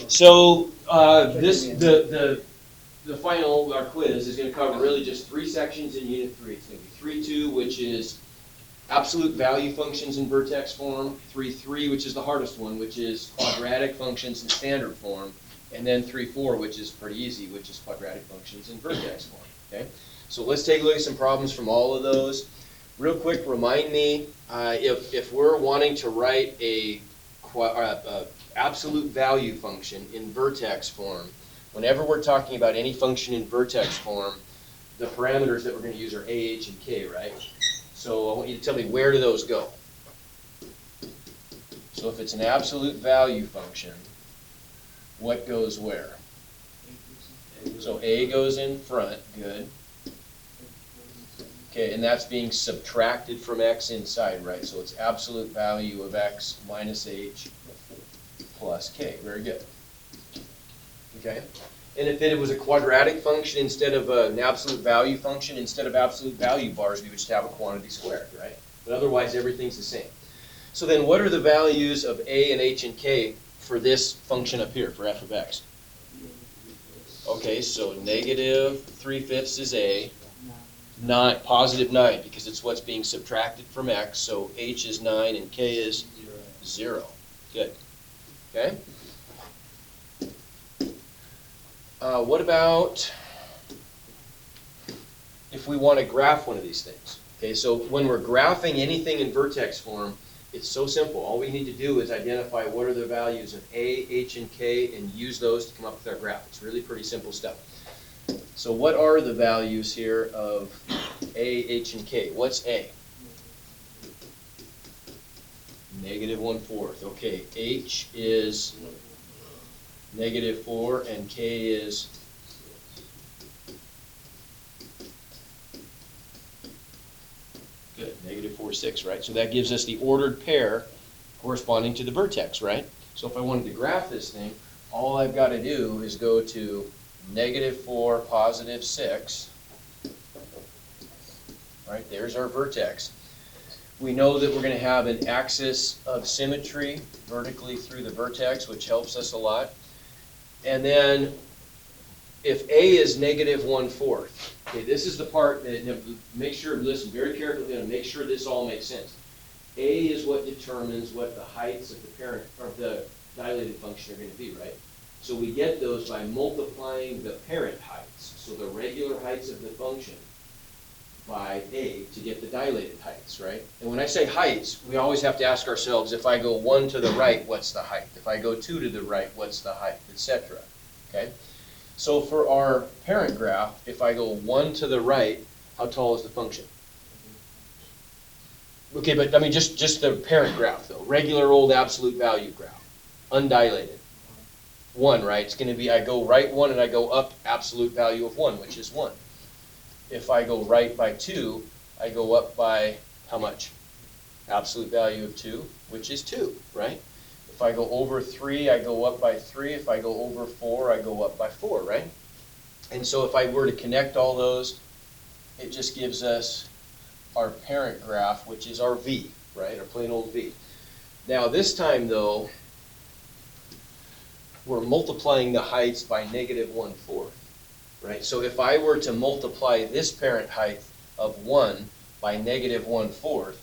So the final, our quiz, is going to cover really just three sections in Unit 3. It's going to be 3.2, which is absolute value functions in vertex form, 3.3, which is the hardest one, which is quadratic functions in standard form, and then 3.4, which is pretty easy, which is quadratic functions in vertex form. Okay, so let's take a look at some problems from all of those. Real quick, remind me if we're wanting to write a absolute value function in vertex form. Whenever we're talking about any function in vertex form, the parameters that we're going to use are a, h, and k, right? So I want you to tell me, where do those go? So if it's an absolute value function, what goes where? So a goes in front, good. Okay, and that's being subtracted from x inside, right? So it's absolute value of x minus h plus k. Very good. Okay? And if it was a quadratic function instead of an absolute value function, instead of absolute value bars, we would just have a quantity squared, right? But otherwise, everything's the same. So then what are the values of a and h and k for this function up here, for f of x? Okay, so negative 3/5 is a, positive 9, because it's what's being subtracted from x, so h is 9 and k is 0. Good. Okay? What about if we want to graph one of these things? Okay, so when we're graphing anything in vertex form, it's so simple. All we need to do is identify what are the values of a, h, and k and use those to come up with our graph. It's really pretty simple stuff. So what are the values here of a, h, and k? What's a? Negative 1/4. Okay, h is negative 4, and k is good, negative 4/6, right? So that gives us the ordered pair corresponding to the vertex, right? So if I wanted to graph this thing, all I've got to do is go to negative 4, positive 6. Right, there's our vertex. We know that we're going to have an axis of symmetry vertically through the vertex, which helps us a lot. And then if a is negative 1/4, okay, this is the part that, make sure, listen very carefully and make sure this all makes sense. A is what determines what the heights of the parent, or the dilated function are going to be, right? So we get those by multiplying the parent heights, so the regular heights of the function, by a to get the dilated heights, right? And when I say heights, we always have to ask ourselves, if I go 1 to the right, what's the height? If I go 2 to the right, what's the height, etc. Okay? So for our parent graph, if I go 1 to the right, how tall is the function? Okay, but I mean just the parent graph though, regular old absolute value graph, undilated. 1, right? It's going to be, I go right 1 and I go up absolute value of 1, which is 1. If I go right by 2, I go up by how much? Absolute value of 2, which is 2, right? If I go over 3, I go up by 3. If I go over 4, I go up by 4, right? And so if I were to connect all those, it just gives us our parent graph, which is our v, right? Our plain old v. Now this time, though, we're multiplying the heights by negative 1/4. Right? So if I were to multiply this parent height of 1 by negative 1/4,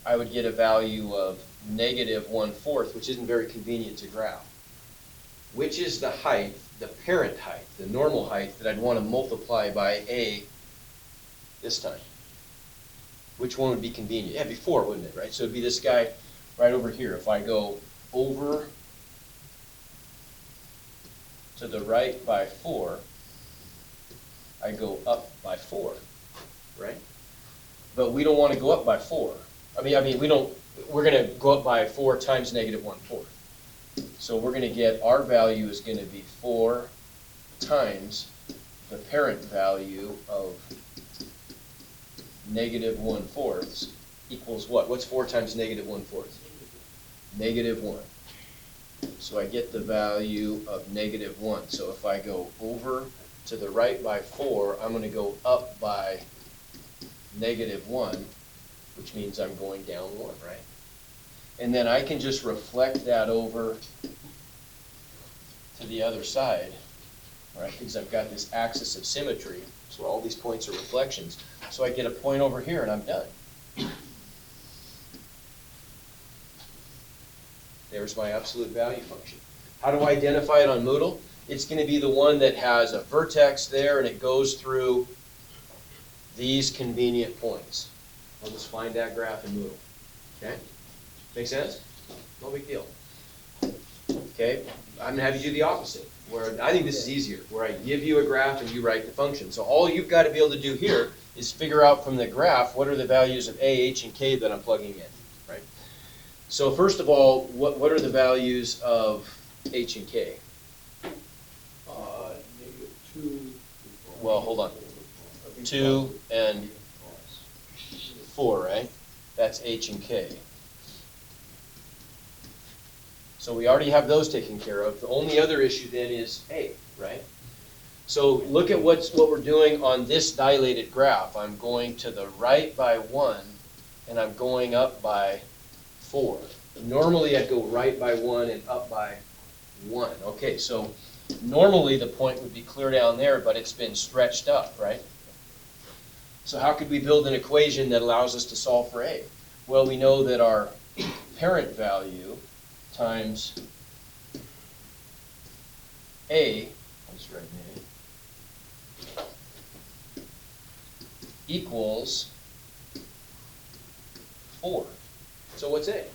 I would get a value of negative 1/4, which isn't very convenient to graph. Which is the height, the parent height, the normal height that I'd want to multiply by a this time? Which one would be convenient? Yeah, before, wouldn't it, right? So it'd be this guy right over here. If I go over to the right by 4, I go up by 4, right? But we don't want to go up by 4. I mean, we're going to go up by 4 times negative 1/4. So we're going to get, our value is going to be 4 times the parent value of negative 1/4 equals what? What's 4 times negative 1/4? Negative 1. So I get the value of negative 1. So if I go over to the right by 4, I'm going to go up by negative 1, which means I'm going down 1, right? And then I can just reflect that over to the other side, right? Because I've got this axis of symmetry, so all these points are reflections. So I get a point over here and I'm done. There's my absolute value function. How do I identify it on Moodle? It's going to be the one that has a vertex there and it goes through these convenient points. I'll just find that graph in Moodle. Okay? Make sense? No big deal. Okay? I'm going to have you do the opposite, where I think this is easier, where I give you a graph and you write the function. So all you've got to be able to do here is figure out from the graph what are the values of A, H, and K that I'm plugging in, right? So first of all, what are the values of H and K? -2. Well, hold on. 2 and 4, right? That's H and K. So we already have those taken care of. The only other issue then is A, right? So look at what we're doing on this dilated graph. I'm going to the right by 1, and I'm going up by 4. Normally I'd go right by 1 and up by 1. Okay, so normally the point would be clear down there, but it's been stretched up, right? So how could we build an equation that allows us to solve for A? Well, we know that our parent value times A, let's write A, equals 4. So what's A?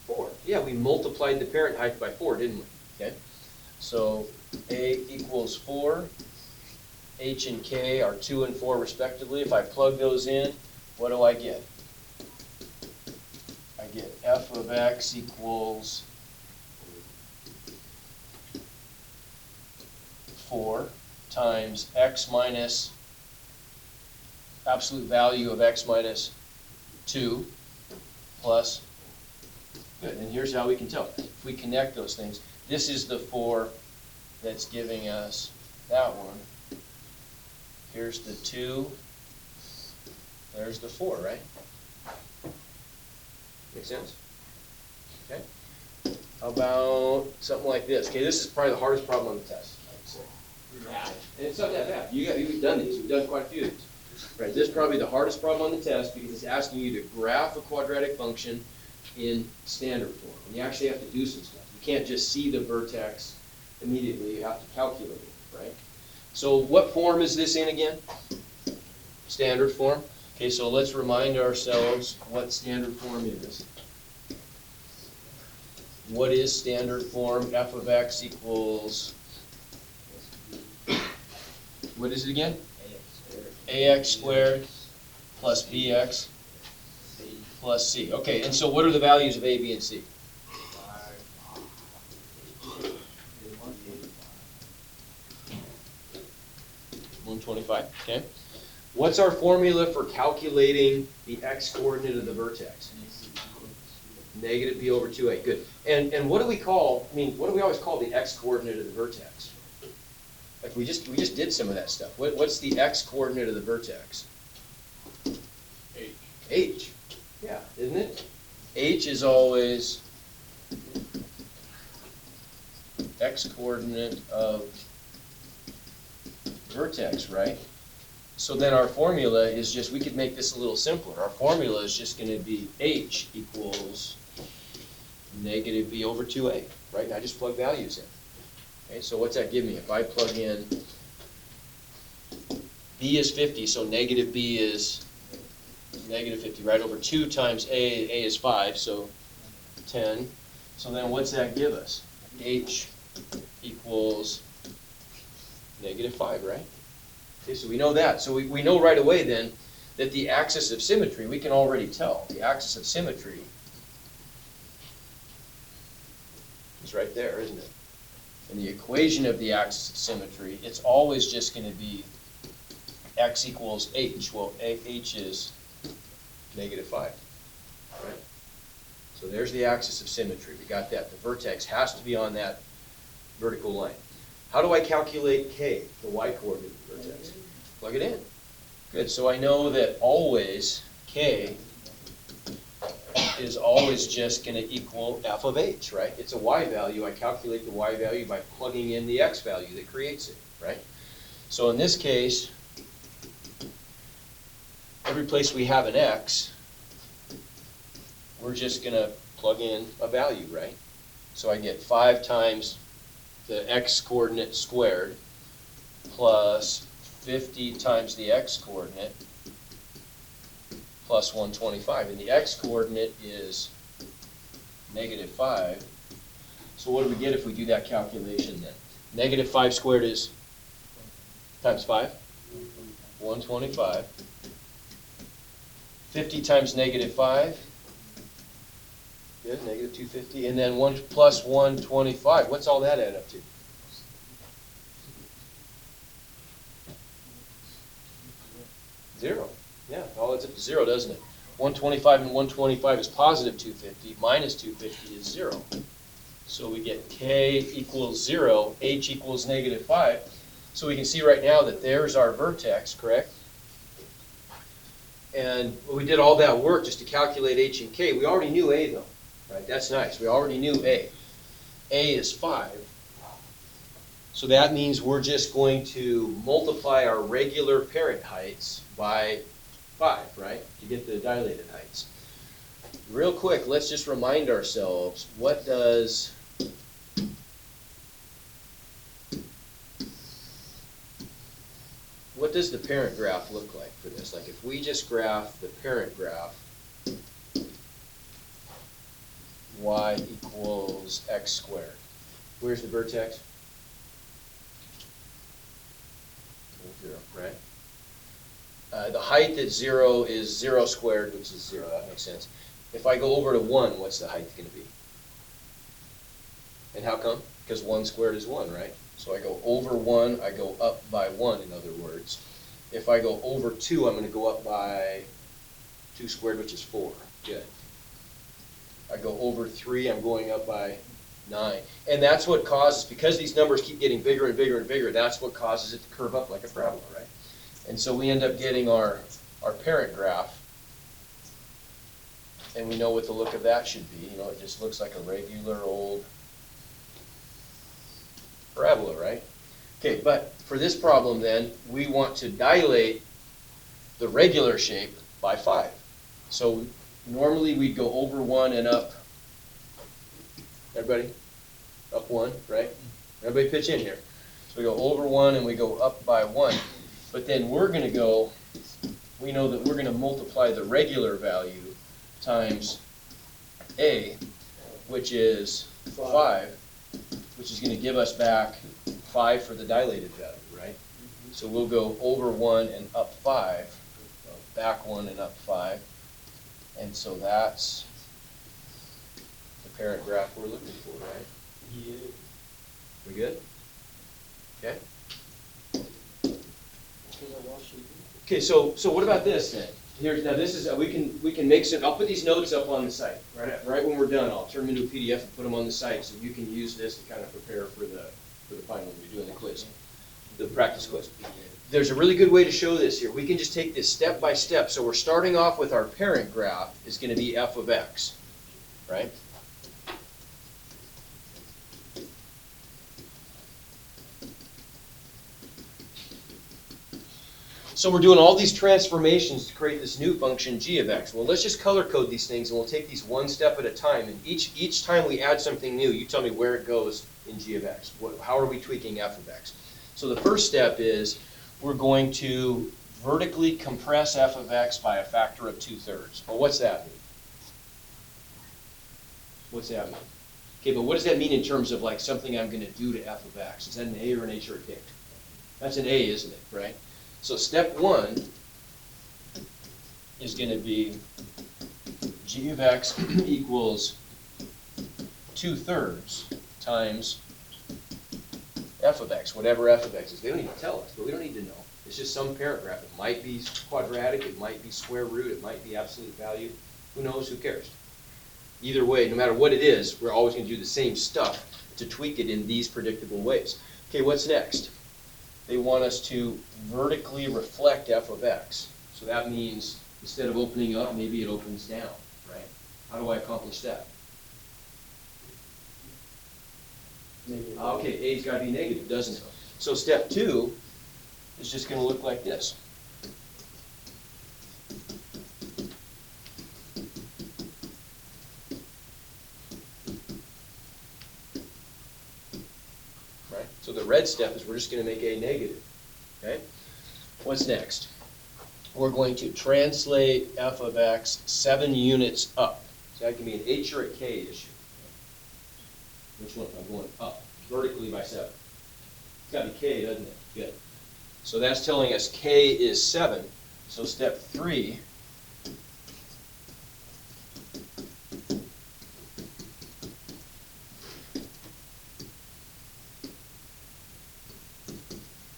4. Yeah, we multiplied the parent height by 4, didn't we? Okay. So A equals 4. H and K are 2 and 4 respectively. If I plug those in, what do I get? I get f of x equals 4 times x minus absolute value of x minus 2 plus, good, and here's how we can tell. If we connect those things, this is the 4 that's giving us that one. Here's the 2, there's the 4, right? Make sense? Okay. How about something like this? Okay, this is probably the hardest problem on the test, I would say. And it's not that bad. You've done these. We've done quite a few of these. Right, this is probably the hardest problem on the test because it's asking you to graph a quadratic function in standard form. And you actually have to do some stuff. You can't just see the vertex immediately. You have to calculate it, right? So what form is this in again? Standard form. Okay, so let's remind ourselves what standard form is. What is standard form? F of x equals, what is it again? ax squared plus bx plus c. Okay, and so what are the values of a, b, and c? 125, okay. What's our formula for calculating the x-coordinate of the vertex? Negative b over 2a, good. And what do we call, what do we always call the x-coordinate of the vertex? Like we just did some of that stuff. What's the x-coordinate of the vertex? H. H, yeah, isn't it? H is always x-coordinate of vertex, right? So then our formula is just, we could make this a little simpler. Our formula is just going to be h equals negative b over 2a, right? And I just plug values in. Okay, so what's that give me? If I plug in b is 50, so negative b is negative 50, right? Over 2 times a is 5, so 10. So then what's that give us? H equals negative 5, right? Okay, so we know that. So we know right away then that the axis of symmetry, we can already tell, the axis of symmetry is right there, isn't it? And the equation of the axis of symmetry, it's always just going to be x equals h. Well, h is negative 5, right? So there's the axis of symmetry. We got that. The vertex has to be on that vertical line. How do I calculate k, the y-coordinate of the vertex? Plug it in. Good, so I know that always k is always just gonna equal f of h, right? It's a y value, I calculate the y value by plugging in the x value that creates it, right? So in this case, every place we have an x, we're just gonna plug in a value, right? So I get 5 times the x coordinate squared plus 50 times the x coordinate plus 125. And the x coordinate is -5. So what do we get if we do that calculation then? -5 squared is times 5? 125. 50 times -5? Yeah, -250. And then 1 plus 125. What's all that add up to? Zero. Yeah, all adds up to 0, doesn't it? 125 and 125 is positive 250. Minus 250 is 0. So we get k equals 0, h equals -5. So we can see right now that there's our vertex, correct? And we did all that work just to calculate h and k. We already knew a, though, right? That's nice. We already knew a. A is 5. So that means we're just going to multiply our regular parent heights by 5, right? To get the dilated heights. Real quick, let's just remind ourselves, what does the parent graph look like for this? Like if we just graph the parent graph, y equals x squared. Where's the vertex? 0, right? The height at 0 is 0 squared, which is 0. That makes sense. If I go over to 1, what's the height going to be? And how come? Because 1 squared is 1, right? So I go over 1, I go up by 1, in other words. If I go over 2, I'm going to go up by 2 squared, which is 4. Good. I go over 3, I'm going up by 9. And that's what causes, because these numbers keep getting bigger and bigger and bigger, that's what causes it to curve up like a parabola, right? And so we end up getting our parent graph, and we know what the look of that should be. You know, it just looks like a regular old parabola, right? Okay, but for this problem then, we want to dilate the regular shape by 5. So normally we'd go over 1 and up. Everybody? Up 1, right? Everybody pitch in here. So we go over 1 and we go up by 1. But then we're going to go, we know that we're going to multiply the regular value times a, which is 5, which is going to give us back 5 for the dilated value, right? So we'll go over 1 and up 5, back 1 and up 5. And so that's the parent graph we're looking for, right? Yeah. We good? Okay. Okay, so what about this then? Here's, now this is, we can make some, I'll put these notes up on the site. Right when we're done, I'll turn them into a PDF and put them on the site so you can use this to kind of prepare for the final when you're doing the quiz, the practice quiz. There's a really good way to show this here. We can just take this step by step. So we're starting off with our parent graph is going to be f of x, right? So we're doing all these transformations to create this new function g of x. Well, let's just color code these things and we'll take these one step at a time. And each time we add something new, you tell me where it goes in g of x. How are we tweaking f of x? So the first step is we're going to vertically compress f of x by a factor of 2/3. Well, what's that mean? What's that mean? Okay, but what does that mean in terms of like something I'm going to do to f of x? Is that an A or an H or a K? That's an A, isn't it, right? So step 1 is going to be g of x equals 2/3 times f of x, whatever f of x is. They don't even tell us, but we don't need to know. It's just some parent graph. It might be quadratic, it might be square root, it might be absolute value. Who knows? Who cares? Either way, no matter what it is, we're always going to do the same stuff to tweak it in these predictable ways. Okay, what's next? They want us to vertically reflect f of x. So that means instead of opening up, maybe it opens down, right? How do I accomplish that? Negative. Okay, A's gotta be negative, doesn't it? So step 2 is just gonna look like this. Right? So the red step is we're just gonna make A negative, okay? What's next? We're going to translate f of x 7 units up. So that can be an h or a k issue. Which one? I'm going up, vertically by 7. It's gotta be k, doesn't it? Good. So that's telling us k is 7. So step 3,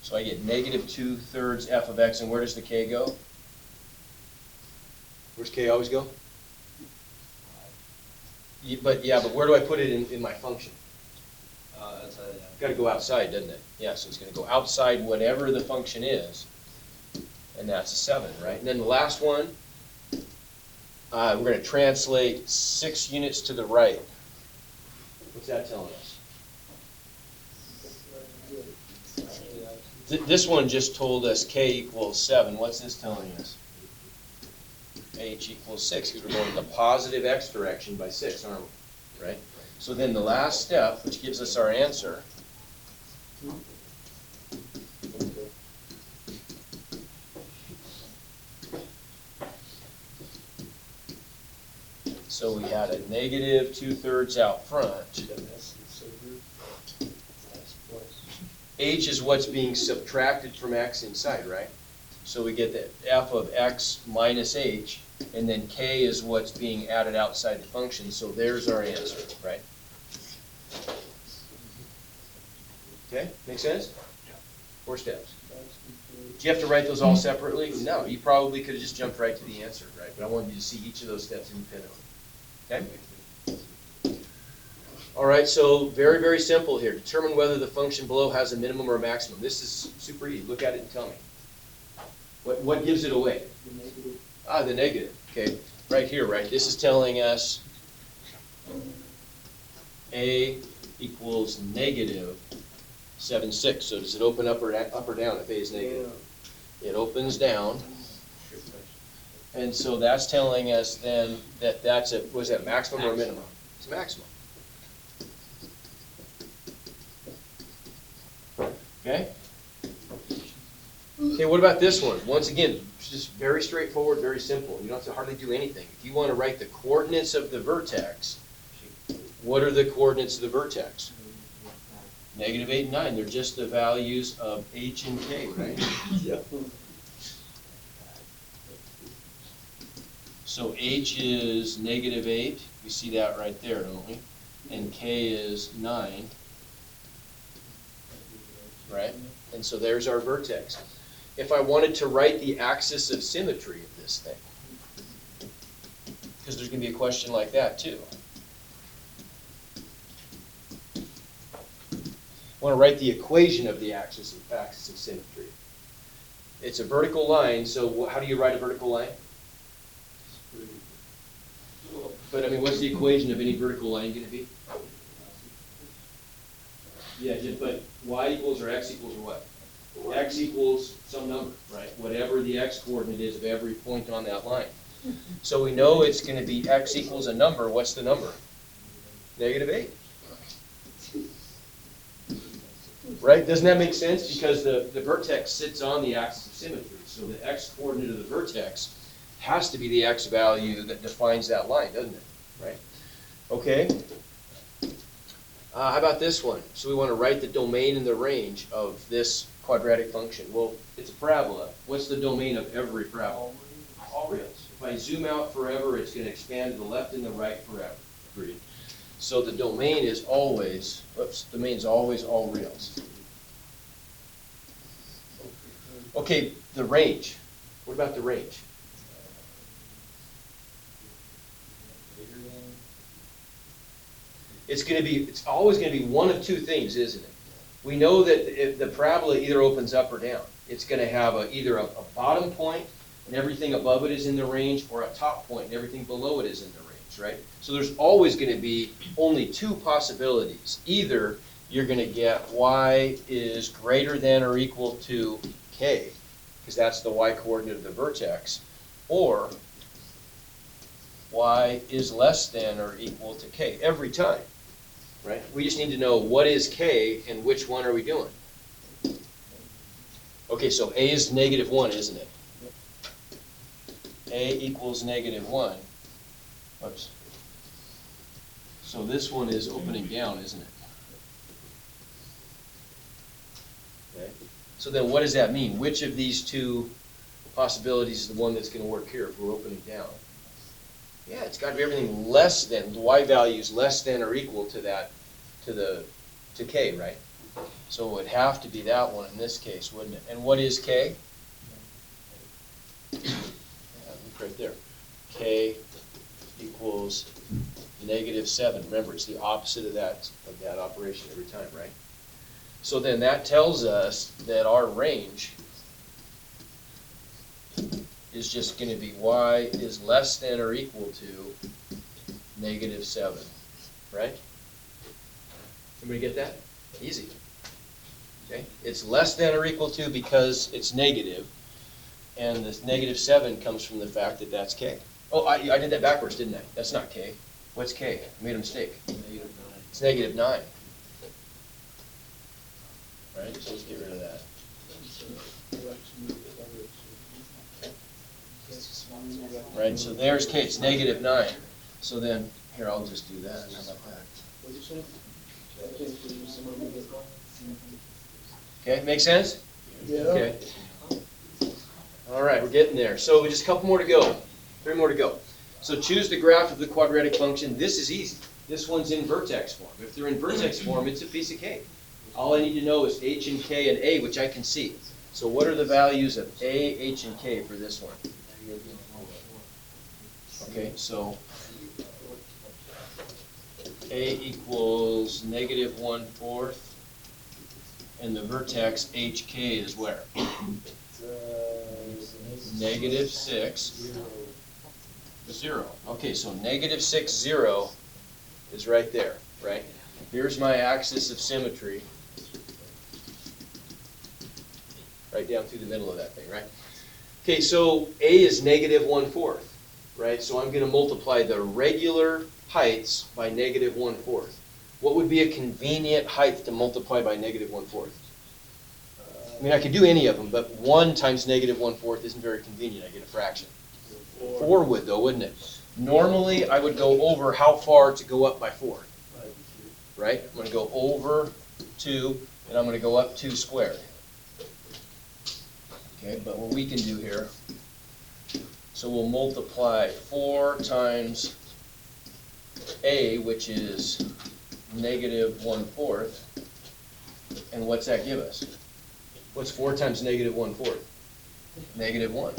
so I get negative 2/3 f of x, and where does the k go? Where's k always go? But where do I put it in my function? Outside of that. Got to go outside, doesn't it? Yeah, so it's going to go outside whatever the function is, and that's a 7, right? And then the last one, we're going to translate 6 units to the right. What's that telling us? This one just told us k equals 7. What's this telling us? H equals 6, because we're going in the positive x direction by 6, aren't we? Right? So then the last step, which gives us our answer, so we had a negative 2/3 out front. H is what's being subtracted from x inside, right? So we get the f of x minus h, and then k is what's being added outside the function, so there's our answer, right? Okay, make sense? 4 steps. Do you have to write those all separately? No, you probably could have just jumped right to the answer, right? But I wanted you to see each of those steps independently. Okay? All right, so very, very simple here. Determine whether the function below has a minimum or a maximum. This is super easy. Look at it and tell me. What gives it away? The negative. The negative, okay. Right here, right? This is telling us A equals negative 7/6. So does it open up or down if A is negative? It opens down. And so that's telling us then that that's a, was that maximum or minimum? It's a maximum. Okay? Okay, what about this one? Once again, it's just very straightforward, very simple. You don't have to hardly do anything. If you want to write the coordinates of the vertex, what are the coordinates of the vertex? Negative 8 and 9. They're just the values of h and k, right? Yep. So h is negative 8. We see that right there, don't we? And k is 9, right? And so there's our vertex. If I wanted to write the axis of symmetry of this thing, because there's going to be a question like that too. I want to write the equation of the axis of symmetry. It's a vertical line, so how do you write a vertical line? But I mean, what's the equation of any vertical line going to be? Yeah, but y equals or x equals or what? X equals some number, right? Whatever the x coordinate is of every point on that line. So we know it's going to be x equals a number. What's the number? Negative 8. Right? Doesn't that make sense? Because the vertex sits on the axis of symmetry. So the x coordinate of the vertex has to be the x value that defines that line, doesn't it? Right? Okay. How about this one? So we want to write the domain and the range of this quadratic function. Well, it's a parabola. What's the domain of every parabola? All reals. If I zoom out forever, it's going to expand to the left and the right forever. Agreed. So the domain is always, domain's always all reals. Okay, the range. What about the range? It's always going to be one of two things, isn't it? We know that if the parabola either opens up or down. It's going to have either a bottom point and everything above it is in the range, or a top point and everything below it is in the range. vertex, right? So there's always gonna be only two possibilities. Either you're gonna get y is greater than or equal to k, because that's the y coordinate of the vertex, or y is less than or equal to k, every time, right? We just need to know what is k and which one are we doing. Okay, so a is -1, isn't it? A equals -1. Whoops. So this one is opening down, isn't it? Okay. So then what does that mean? Which of these two possibilities is the one that's gonna work here if we're opening down? Yeah, it's gotta be everything less than, the y value is less than or equal to that, to k, right? So it would have to be that one in this case, wouldn't it? And what is k? Yeah, look right there. K equals -7. Remember, it's the opposite of that operation every time, right? So then that tells us that our range is just going to be y is less than or equal to -7, right? Everybody get that? Easy. Okay, it's less than or equal to because it's negative, and this -7 comes from the fact that that's k. Oh, I did that backwards, didn't I? That's not k. What's k? I made a mistake. It's -9. Right, so let's get rid of that. Right, so there's k, it's -9. So then, here, I'll just do that. How about that? Okay, make sense? Yeah. Okay. All right, we're getting there. So just a couple more to go. 3 more to go. So choose the graph of the quadratic function. This is easy. This one's in vertex form. If they're in vertex form, it's a piece of cake. All I need to know is h and k and a, which I can see. So what are the values of a, h, and k for this one? Okay, so a equals -1/4, and the vertex hk is where? -6, 0. Okay, so -6, 0 is right there, right? Here's my axis of symmetry. Right down through the middle of that thing, right? Okay, so a is -1/4, right? So I'm going to multiply the regular heights by -1/4. What would be a convenient height to multiply by -1/4? I mean, I could do any of them, but 1 times -1/4 isn't very convenient. I get a fraction. 4 would, though, wouldn't it? Normally, I would go over how far to go up by 4. Right? I'm going to go over 2, and I'm going to go up 2 squared. Okay, but what we can do here, so we'll multiply 4 times a, which is -1/4, and what's that give us? What's 4 times -1/4? -1.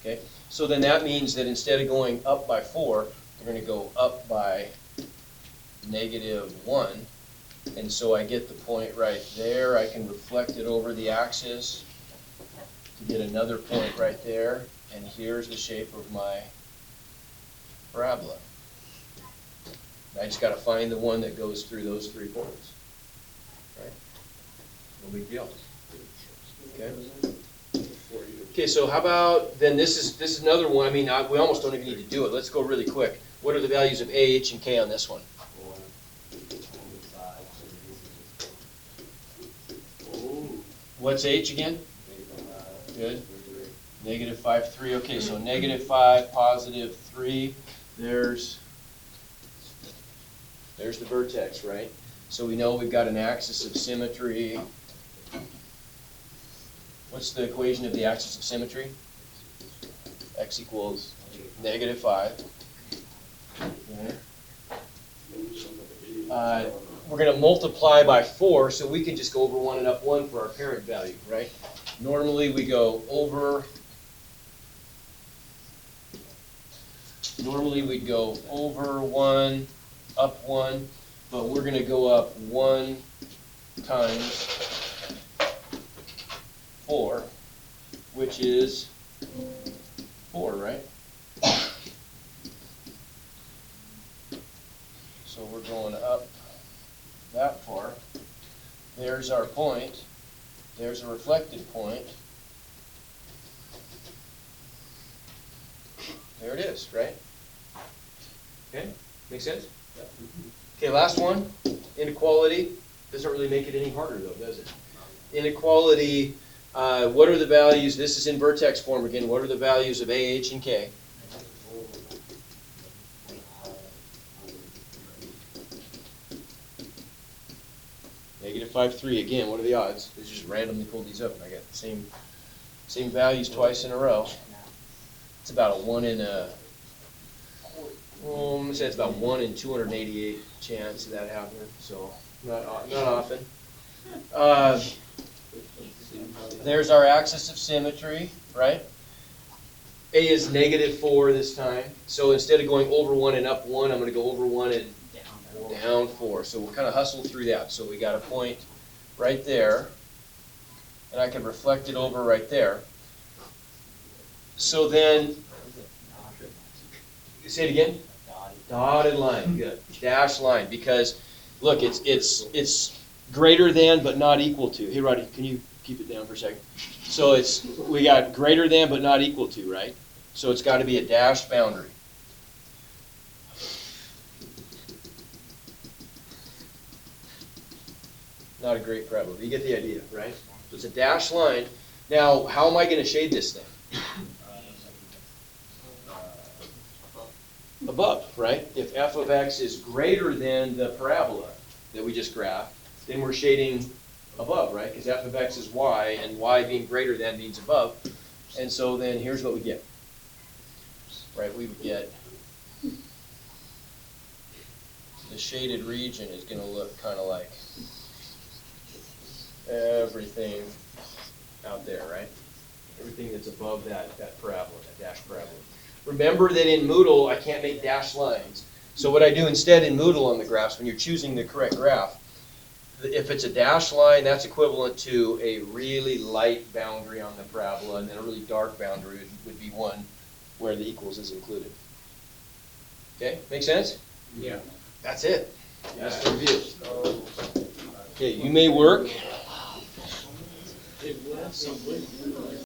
Okay, so then that means that instead of going up by 4, we're going to go up by -1, and so I get the point right there. I can reflect it over the axis to get another point right there, and here's the shape of my parabola. I just got to find the one that goes through those 3 points. Right? No big deal. Okay. Okay, so how about, then this is another one. I mean, we almost don't even need to do it. Let's go really quick. What are the values of a, h, and k on this one? What's h again? Good. -5, 3. Okay, so -5, +3. There's the vertex, right? So we know we've got an axis of symmetry. What's the equation of the axis of symmetry? X equals -5. Okay. We're going to multiply by 4, so we can just go over 1 and up 1 for our parent value, right? Normally we go over, we'd go over 1, up 1, but we're going to go up 1 times 4, which is 4, right? that far. There's our point. There's a reflected point. There it is, right? Okay, make sense? Okay, last one, inequality. Doesn't really make it any harder though, does it? Inequality, what are the values? This is in vertex form again. What are the values of A, H, and K? -5, 3. Again, what are the odds? I just randomly pulled these up and I got the same values twice in a row. It's about a 1 in a, I'm gonna say it's about 1 in 288 chance of that happening, so not often. There's our axis of symmetry, right? A is -4 this time, so instead of going over 1 and up 1, I'm gonna go over 1 and down 4. So we'll kind of hustle through that. So we got a point right there, and I can reflect it over right there. So then, say it again. Dotted line, good. Dashed line, because look, it's greater than but not equal to. Hey, Roddy, can you keep it down for a second? So we got greater than but not equal to, right? So it's got to be a dashed boundary. Not a great parabola. You get the idea, right? So it's a dashed line. Now, how am I going to shade this thing? Above, right? If f of x is greater than the parabola that we just graphed, then we're shading above, right? Because f of x is y, and y being greater than means above. And so then here's what we get. Right, we would get the shaded region is going to look kind of like everything out there, right? Everything that's above that parabola, that dashed parabola. Remember that in Moodle, I can't make dashed lines. So what I do instead in Moodle on the graphs, when you're choosing the correct graph, if it's a dashed line, that's equivalent to a really light boundary on the parabola, and then a really dark boundary would be one where the equals is included. Okay, make sense? Yeah. That's it. That's the review. Okay, you may work.